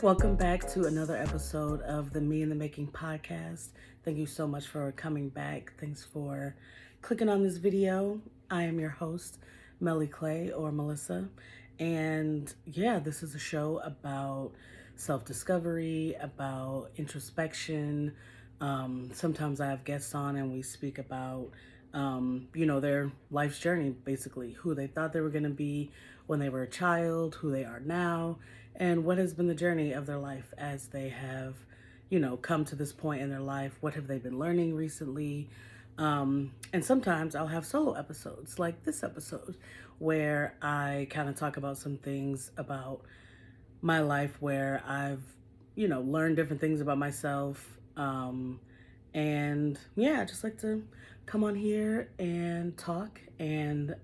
Welcome back to another episode of the Me in the Making podcast. Thank you so much for coming back. Thanks for clicking on this video. I am your host, Melly Clay or Melissa. And yeah, this is a show about self discovery, about introspection. Sometimes I have guests on and we speak about, their life's journey, basically, who they thought they were going to be when they were a child, who they are now, and what has been the journey of their life as they have, come to this point in their life. What have they been learning recently? And sometimes I'll have solo episodes like this episode where I kind of talk about some things about my life where I've, learned different things about myself. And yeah, I just like to come on here and talk and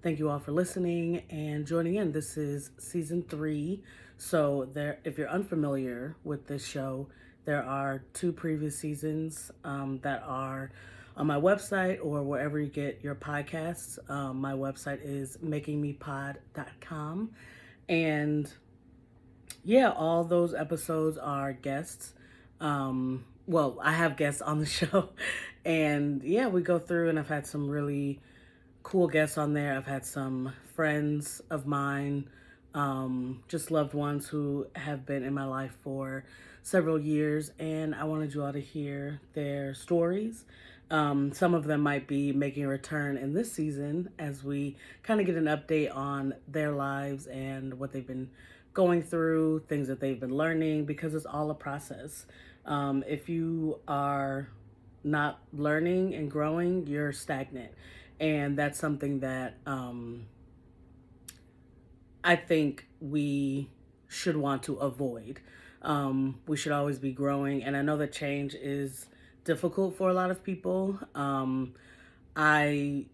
thank you all for listening and joining in. This is season 3. So if you're unfamiliar with this show, there are 2 previous seasons that are on my website or wherever you get your podcasts. My website is makingmepod.com. And yeah, all those episodes are guests. I have guests on the show. And yeah, we go through and I've had some really cool guests on there. I've had some friends of mine, just loved ones who have been in my life for several years, and I wanted you all to hear their stories. Some of them might be making a return in this season as we kind of get an update on their lives and what they've been going through, things that they've been learning, because it's all a process. If you are not learning and growing, you're stagnant. And that's something that I think we should want to avoid. We should always be growing. And I know that change is difficult for a lot of people. I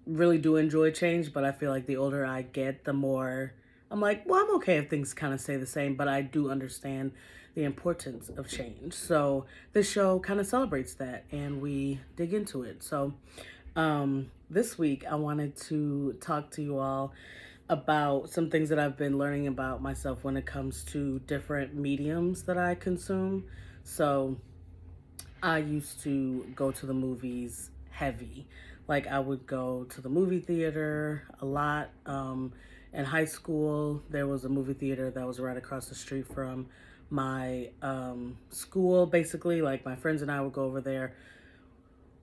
really do enjoy change, but I feel like the older I get, the more I'm like, well, I'm okay if things kind of stay the same, but I do understand the importance of change. So this show kind of celebrates that and we dig into it. So this week, I wanted to talk to you all about some things that I've been learning about myself when it comes to different mediums that I consume. So, I used to go to the movies heavy. Like, I would go to the movie theater a lot. In high school, there was a movie theater that was right across the street from my school, basically. Like, my friends and I would go over there,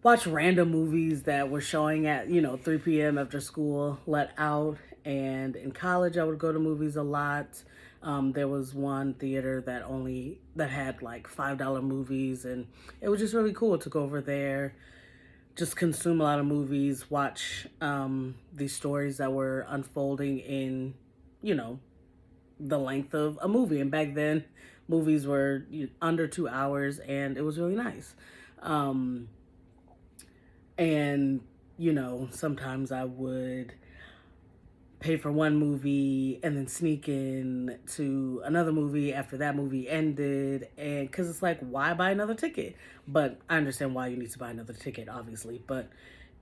watch random movies that were showing at 3 p.m. after school let out. And in college I would go to movies a lot. There was one theater that had like $5 movies, and it was just really cool to go over there, just consume a lot of movies, watch these stories that were unfolding in the length of a movie. And back then movies were under 2 hours, and it was really nice. And, sometimes I would pay for one movie and then sneak in to another movie after that movie ended. And because it's like, why buy another ticket? But I understand why you need to buy another ticket, obviously. But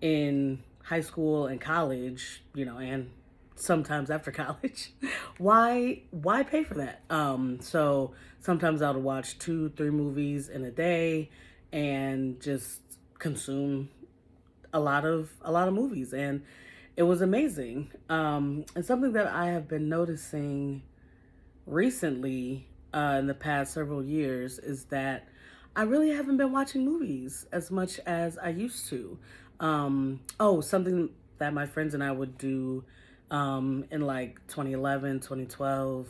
in high school and college, and sometimes after college, why pay for that? So sometimes I would watch 2-3 movies in a day and just consume a lot of movies, and it was amazing. And something that I have been noticing recently in the past several years is that I really haven't been watching movies as much as I used to. Something that my friends and I would do in like 2011, 2012.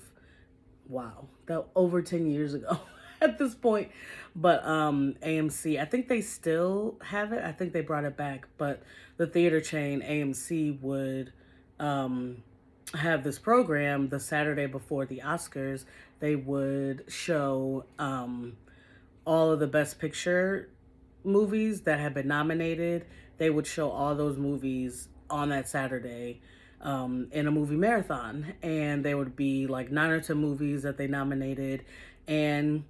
Wow, that over 10 years ago at this point. But AMC, I think they still have it. I think they brought it back, but the theater chain AMC would have this program the Saturday before the Oscars. They would show all of the Best Picture movies that had been nominated. They would show all those movies on that Saturday in a movie marathon. And there would be like 9 or 10 movies that they nominated. And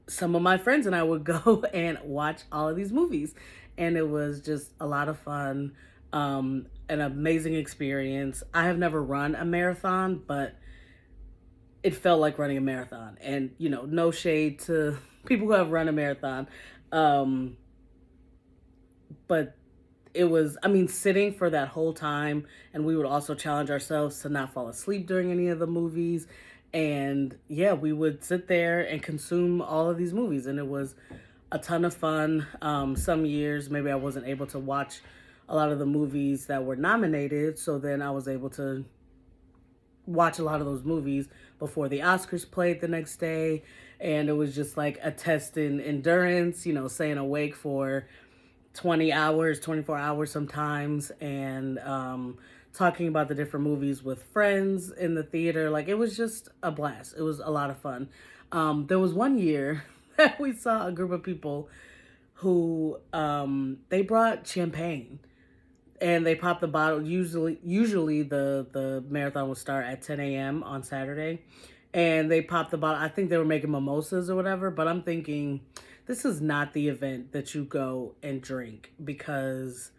some of my friends and I would go and watch all of these movies. And it was just a lot of fun, an amazing experience. I have never run a marathon, but it felt like running a marathon. And, no shade to people who have run a marathon. Um, but it was, I mean, sitting for that whole time, and we would also challenge ourselves to not fall asleep during any of the movies. And yeah, we would sit there and consume all of these movies, and it was a ton of fun. Some years, maybe I wasn't able to watch a lot of the movies that were nominated, so then I was able to watch a lot of those movies before the Oscars played the next day. And it was just like a test in endurance, staying awake for 20 hours, 24 hours sometimes, and talking about the different movies with friends in the theater. Like, it was just a blast. It was a lot of fun. There was one year that we saw a group of people who they brought champagne and they popped the bottle. Usually the marathon would start at 10 a.m. on Saturday, and they popped the bottle. I think they were making mimosas or whatever, but I'm thinking this is not the event that you go and drink, because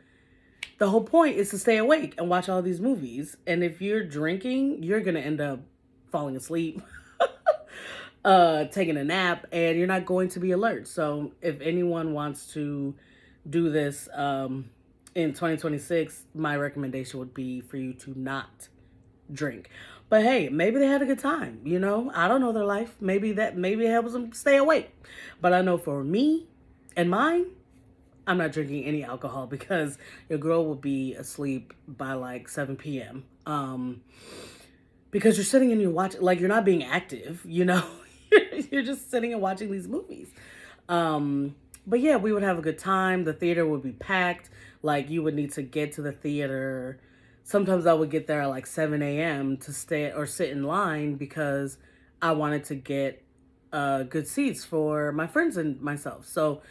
the whole point is to stay awake and watch all these movies. And if you're drinking, you're going to end up falling asleep, taking a nap, and you're not going to be alert. So if anyone wants to do this in 2026, my recommendation would be for you to not drink. But hey, maybe they had a good time, I don't know their life. Maybe it helps them stay awake. But I know for me and mine, I'm not drinking any alcohol, because your girl will be asleep by like 7 p.m. Because you're sitting and you're watching, like, you're not being active, you're just sitting and watching these movies. But yeah, we would have a good time. The theater would be packed. Like, you would need to get to the theater. Sometimes I would get there at like 7 a.m. to stay or sit in line, because I wanted to get good seats for my friends and myself. So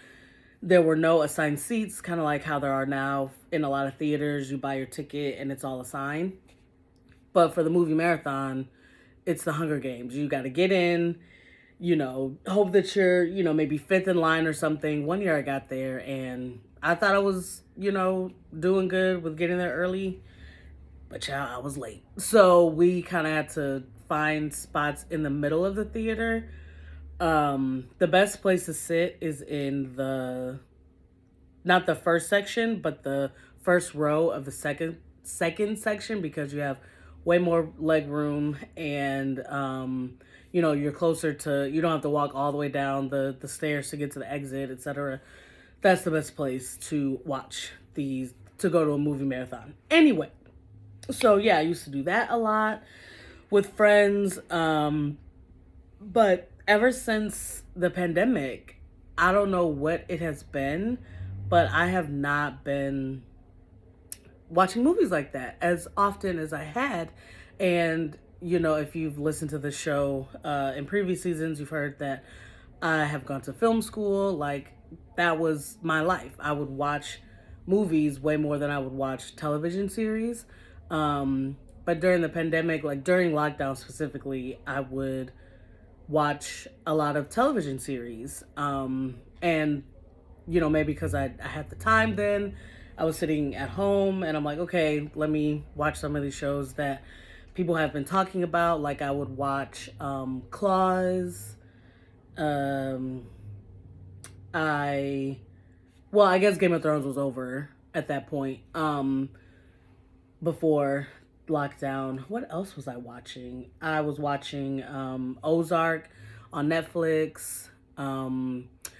there were no assigned seats, kind of like how there are now in a lot of theaters. You buy your ticket and it's all assigned. But for the movie marathon, it's the Hunger Games. You got to get in, hope that you're, maybe fifth in line or something. One year I got there and I thought I was, doing good with getting there early. But child, I was late. So we kind of had to find spots in the middle of the theater. The best place to sit is in not the first section, but the first row of the second section, because you have way more leg room, and you're closer to, you don't have to walk all the way down the stairs to get to the exit, etc. That's the best place to go to a movie marathon. Anyway, so yeah, I used to do that a lot with friends. But ever since the pandemic, I don't know what it has been, but I have not been watching movies like that as often as I had. And, if you've listened to the show in previous seasons, you've heard that I have gone to film school. Like, that was my life. I would watch movies way more than I would watch television series. But during the pandemic, like during lockdown specifically, I would watch a lot of television series. And, maybe because I had the time then, I was sitting at home and I'm like, okay, let me watch some of these shows that people have been talking about. Like, I would watch Claws. I guess Game of Thrones was over at that point. Before lockdown. What else was I watching? I was watching Ozark on Netflix.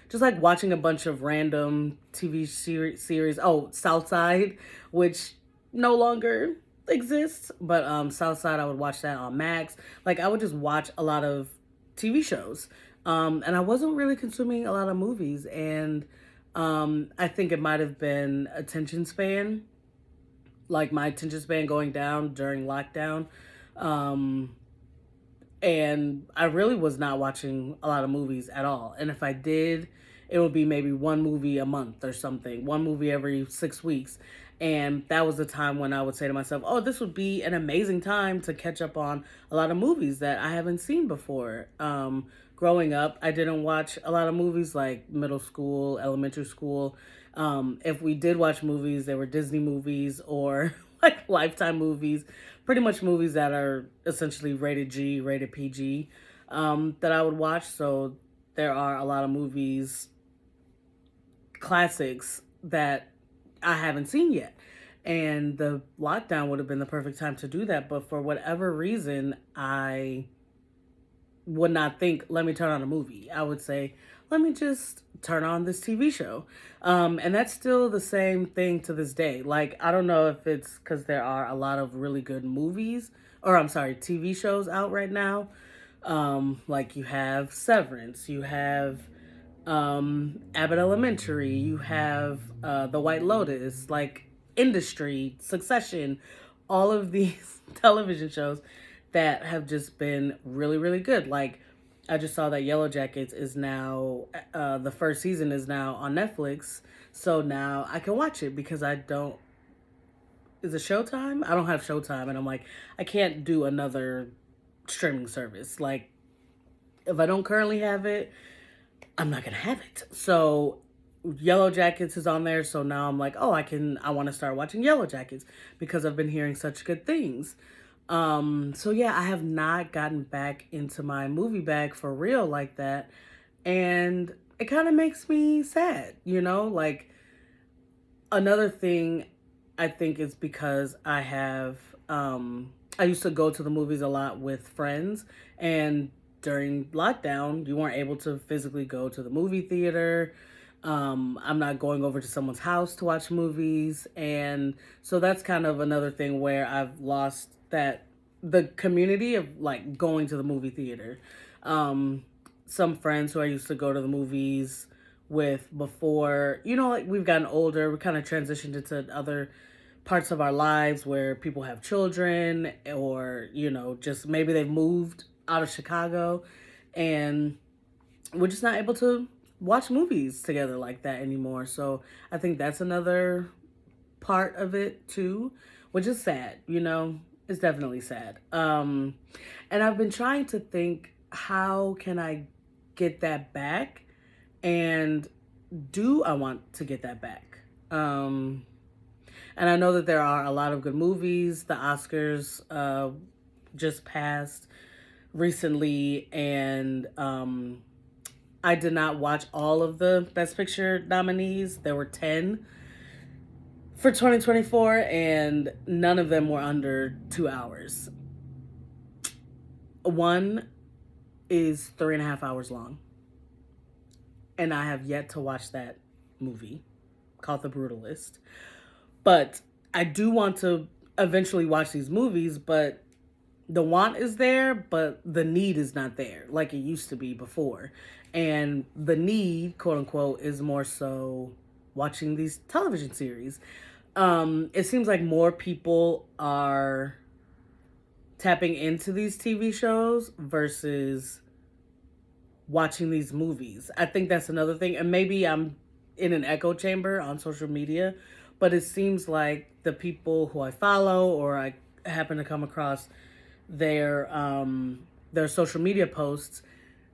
Just like watching a bunch of random TV series. Oh, Southside, which no longer exists, but Southside, I would watch that on Max. Like, I would just watch a lot of TV shows. And I wasn't really consuming a lot of movies. And I think it might have been attention span, like my attention span going down during lockdown. And I really was not watching a lot of movies at all. And if I did, it would be maybe one movie a month or something, one movie every 6 weeks. And that was the time when I would say to myself, oh, this would be an amazing time to catch up on a lot of movies that I haven't seen before. Growing up, I didn't watch a lot of movies like middle school, elementary school. If we did watch movies, they were Disney movies or like Lifetime movies, pretty much movies that are essentially rated G, rated PG, that I would watch. So there are a lot of movies, classics that I haven't seen yet. And the lockdown would have been the perfect time to do that. But for whatever reason, I would not think, let me turn on a movie. I would say, let me just turn on this TV show. And that's still the same thing to this day. Like, I don't know if it's because there are a lot of really good movies, or I'm sorry, TV shows out right now. Like you have Severance, you have Abbott Elementary, you have The White Lotus, like Industry, Succession, all of these television shows that have just been really, really good. Like, I just saw that Yellow Jackets is now, the first season is now on Netflix. So now I can watch it because I don't, is it Showtime? I don't have Showtime. And I'm like, I can't do another streaming service. Like, if I don't currently have it, I'm not going to have it. So Yellow Jackets is on there. So now I'm like, oh, I want to start watching Yellow Jackets because I've been hearing such good things. So yeah, I have not gotten back into my movie bag for real like that. And it kind of makes me sad, like another thing I think is because I used to go to the movies a lot with friends, and during lockdown, you weren't able to physically go to the movie theater. I'm not going over to someone's house to watch movies. And so that's kind of another thing where I've lost the community of like going to the movie theater. Some friends who I used to go to the movies with before, like we've gotten older, we kind of transitioned into other parts of our lives where people have children, or, just maybe they've moved out of Chicago, and we're just not able to watch movies together like that anymore. So I think that's another part of it too, which is sad, It's definitely sad. And I've been trying to think, how can I get that back? And do I want to get that back? And I know that there are a lot of good movies. The Oscars just passed recently, and I did not watch all of the Best Picture nominees. There were 10 for 2024, and none of them were under 2 hours. One is 3.5 hours long, and I have yet to watch that movie called The Brutalist. But I do want to eventually watch these movies, but the want is there, but the need is not there like it used to be before. And the need, quote unquote, is more so watching these television series. It seems like more people are tapping into these TV shows versus watching these movies. I think that's another thing. And maybe I'm in an echo chamber on social media, but it seems like the people who I follow, or I happen to come across their social media posts,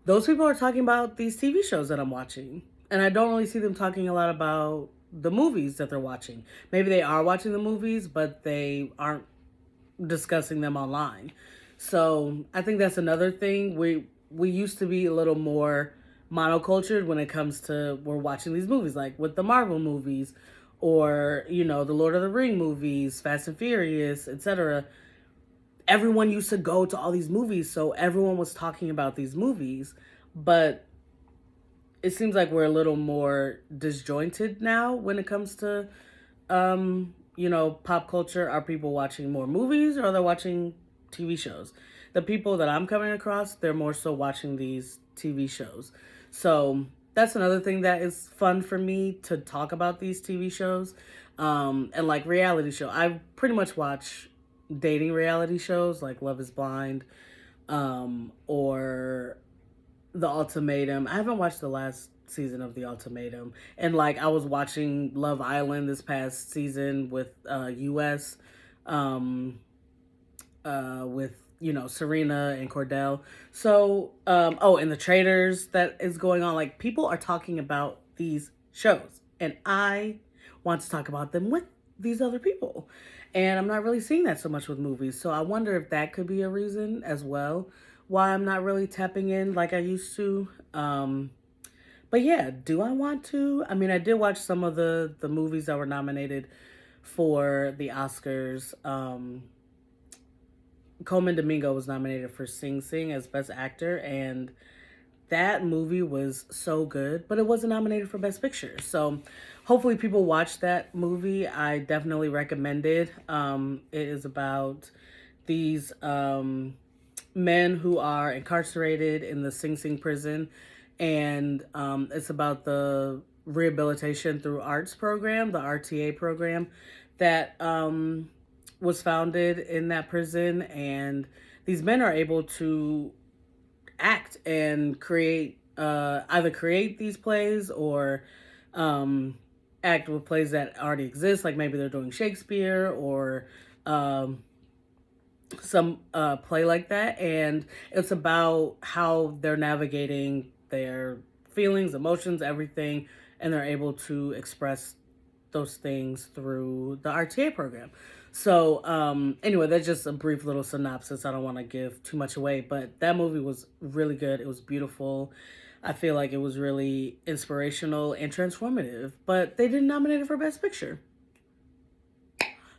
those people are talking about these TV shows that I'm watching. And I don't really see them talking a lot about the movies that they're watching. Maybe they are watching the movies, but they aren't discussing them online. So I think that's another thing. We used to be a little more monocultured when it comes to we're watching these movies, like with the Marvel movies, or the Lord of the Ring movies, Fast and Furious, etc. Everyone used to go to all these movies, so everyone was talking about these movies. But it seems like we're a little more disjointed now when it comes to pop culture. Are people watching more movies, or they're watching TV shows? The people that I'm coming across, they're more so watching these TV shows. So that's another thing that is fun for me, to talk about these TV shows. And like reality show, I pretty much watch dating reality shows like Love is Blind, or The Ultimatum. I haven't watched the last season of The Ultimatum. And like I was watching Love Island this past season with US, with Serena and Cordell. So and The Traitors that is going on. Like, people are talking about these shows, and I want to talk about them with these other people. And I'm not really seeing that so much with movies. So I wonder if that could be a reason as well why I'm not really tapping in like I used to. But yeah, do I want to? I mean, I did watch some of the movies that were nominated for the Oscars. Coleman Domingo was nominated for Sing Sing as Best Actor, and that movie was so good, but it wasn't nominated for Best Picture. So hopefully people watch that movie. I definitely recommend it. It is about these men who are incarcerated in the Sing Sing prison, and it's about the rehabilitation through arts program, the RTA program that was founded in that prison. And these men are able to act and create, either create these plays or act with plays that already exist, like maybe they're doing Shakespeare or some play like that. And it's about how they're navigating their feelings, emotions, everything, and they're able to express those things through the RTA program. So, anyway, that's just a brief little synopsis. I don't want to give too much away, but that movie was really good. It was beautiful. I feel like it was really inspirational and transformative, but they didn't nominate it for Best Picture.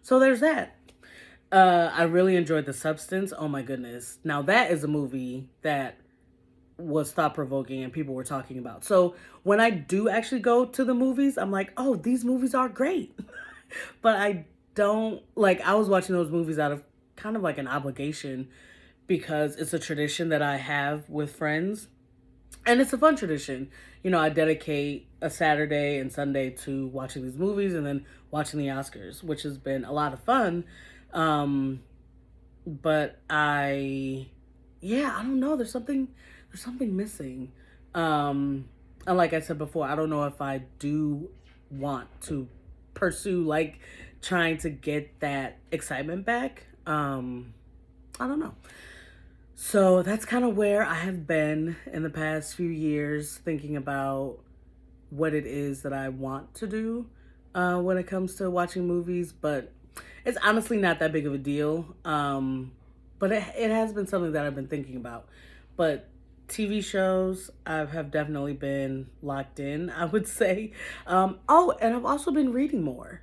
So there's that. I really enjoyed The Substance. Oh my goodness. Now that is a movie that was thought provoking and people were talking about. So when I do actually go to the movies, I'm like, oh, these movies are great. But I don't like, I was watching those movies out of kind of like an obligation because it's a tradition that I have with friends. And it's a fun tradition. You know, I dedicate a Saturday and Sunday to watching these movies and then watching the Oscars, which has been a lot of fun. Um, but yeah, I don't know. There's something missing. And like I said before, I don't know if I do want to pursue like trying to get that excitement back. I don't know. So that's kind of where I have been in the past few years, thinking about what it is that I want to do when it comes to watching movies. But it's honestly not that big of a deal. But it has been something that I've been thinking about. But TV shows, I have definitely been locked in, I would say. Oh, and I've also been reading more.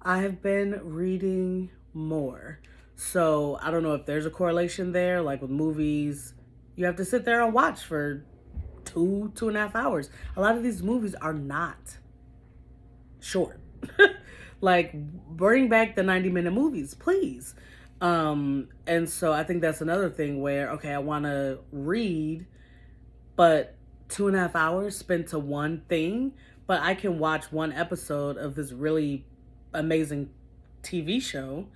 I have been reading more. So I don't know if there's a correlation there. Like with movies, you have to sit there and watch for 2.5 hours. A lot of these movies are not short. Like, bring back the 90-minute movies, please. And so I think that's another thing where, okay, I want to read, but 2.5 hours spent to one thing, but I can watch one episode of this really amazing TV show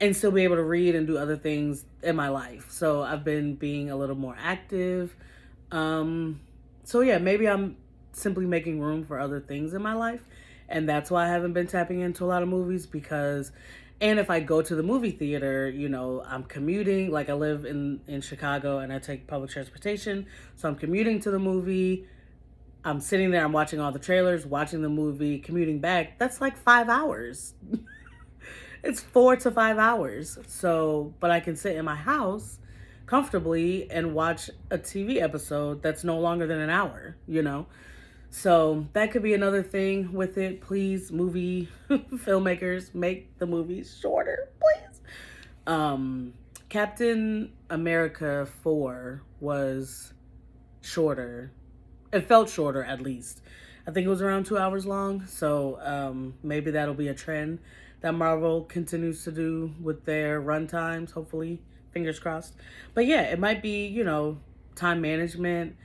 and still be able to read and do other things in my life. So I've been being a little more active. So yeah, maybe I'm simply making room for other things in my life. And that's why I haven't been tapping into a lot of movies because, and if I go to the movie theater, you know, I'm commuting. Like I live in Chicago and I take public transportation. So I'm commuting to the movie. I'm sitting there, I'm watching all the trailers, watching the movie, commuting back. That's like 5 hours. It's 4 to 5 hours. So, but I can sit in my house comfortably and watch a TV episode that's no longer than an hour, you know? So that could be another thing with it. Please, movie filmmakers, make the movies shorter, please. Captain America 4 was shorter. It felt shorter, at least. I think it was around 2 hours long. So maybe that'll be a trend that Marvel continues to do with their run times, hopefully. Fingers crossed. But yeah, it might be, you know, time management.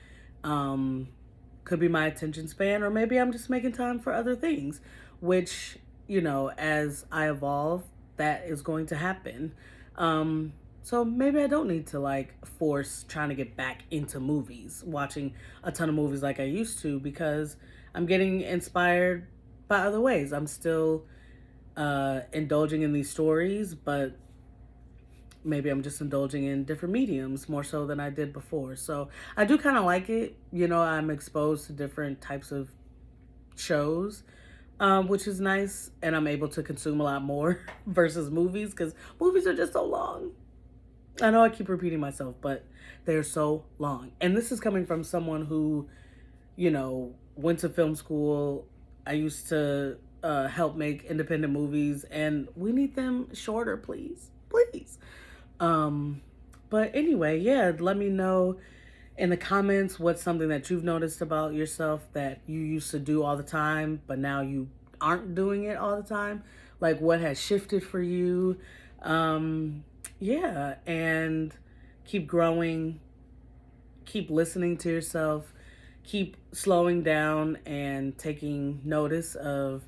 Could be my attention span, or maybe I'm just making time for other things, which, you know, as I evolve, that is going to happen. So maybe I don't need to like force trying to get back into movies, watching a ton of movies like I used to, because I'm getting inspired by other ways. I'm still indulging in these stories, but maybe I'm just indulging in different mediums more so than I did before. So I do kind of like it. You know, I'm exposed to different types of shows. which is nice. And I'm able to consume a lot more versus movies, because movies are just so long. I know I keep repeating myself, but they're so long. And this is coming from someone who, went to film school. I used to help make independent movies, and we need them shorter, please. Please. But anyway, yeah, let me know in the comments what's something that you've noticed about yourself that you used to do all the time, but now you aren't doing it all the time. Like, what has shifted for you? Yeah, and keep growing, keep listening to yourself, keep slowing down and taking notice of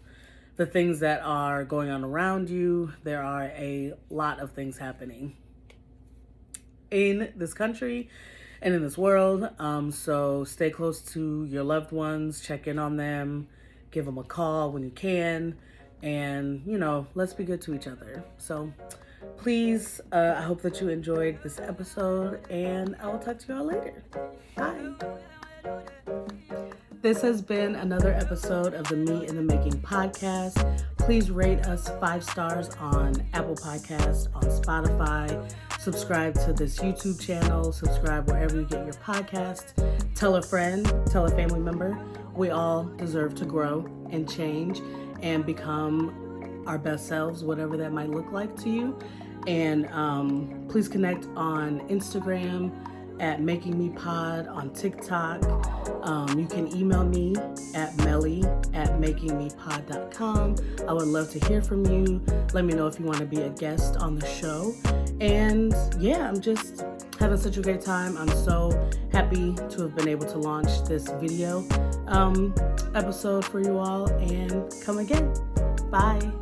the things that are going on around you. There are a lot of things happening in this country and in this world. So stay close to your loved ones, check in on them, give them a call when you can, and, let's be good to each other. So please, I hope that you enjoyed this episode, and I will talk to you all later. Bye. This has been another episode of the Me in the Making podcast. Please rate us 5 stars on Apple Podcasts, on Spotify. Subscribe to this YouTube channel. Subscribe wherever you get your podcasts. Tell a friend, tell a family member. We all deserve to grow and change and become our best selves, whatever that might look like to you. And please connect on Instagram at Making Me Pod, on TikTok. You can email me at melly@makingmepod.com. I would love to hear from you. Let me know if you want to be a guest on the show. And yeah, I'm just having such a great time. I'm so happy to have been able to launch this video episode for you all, and come again. Bye.